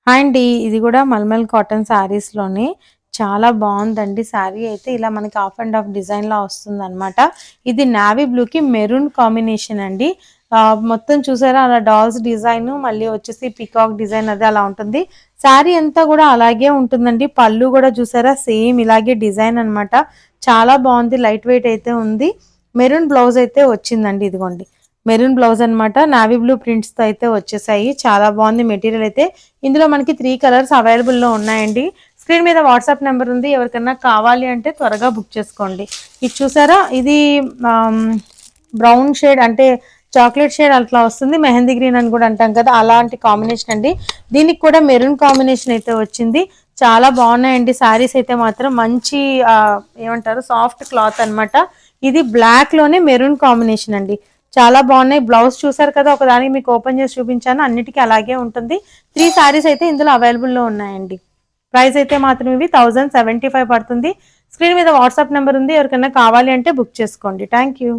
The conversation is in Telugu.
హాయ్ అండి. ఇది గూడా మల్మల్ కాటన్ శారీస్‌లోనే చాలా బావుందండి. శారీ అయితే ఇలా మనకి హాఫ్ అండ్ హాఫ్ డిజైన్‌లా వస్తుందనమాట. ఇది నావీ బ్లూకి మెరూన్ కాంబినేషన్ అండి. మొత్తం చూసారా అలా డాల్స్ డిజైను, మళ్ళీ వచ్చేసి పీకాక్ డిజైన్ అది అలా ఉంటుంది. శారీ అంతా గూడా అలాగే ఉంటుందండి. పళ్ళు గూడా చూసారా సేమ్ ఇలాగే డిజైన్ అనమాట. చాలా బావుంది. లైట్ వెయిట్ అయితే ఉంది. మెరూన్ బ్లౌజ్ అయితే వచ్చిందండి. ఇదిగోండి. మెరూన్ బ్లౌజ్ అనమాట. నావీ బ్లూ ప్రింట్స్‌తో అయితే వచ్చేసాయి. చాలా బావుంది మెటీరియల్ అయితే. ఇందులో మనకి 3 కలర్స్ అవైలబుల్‌లో ఉన్నాయండి. స్క్రీన్ మీద వాట్సాప్ నెంబర్ ఉంది. ఎవరికన్నా కావాలి అంటే త్వరగా బుక్ చేసుకోండి. ఇది చూసారా? ఇది ఆహ్, బ్రౌన్ షేడ్ అంటే చాక్లెట్ షేడ్ అట్లా వస్తుంది. మెహందీ గ్రీన్ అని కూడా అంటాం కదా! అలాంటి కాంబినేషన్ అండి. దీనికి కూడా మెరూన్ కాంబినేషన్ అయితే వచ్చింది. చాలా బాగున్నాయండి శారీస్ అయితే మాత్రం మంచి ఏమంటారు సాఫ్ట్ క్లాత్ అనమాట. ఇది బ్లాక్‌లోనే మెరూన్ కాంబినేషన్ అండి. చాలా బాగున్నాయి. బ్లౌజ్ చూసారు కదా! ఒకదానికి మీకు ఓపెన్ చేసి చూపించాను. అన్నిటికీ అలాగే ఉంటుంది. 3 సారీస్ అయితే ఇందులో అవైలబుల్‌లో ఉన్నాయండి. ప్రైస్ అయితే మాత్రం ఇవి 1075 పడుతుంది. స్క్రీన్ మీద వాట్సాప్ నెంబర్ ఉంది. ఎవరికైనా కావాలి అంటే బుక్ చేసుకోండి. Thank you.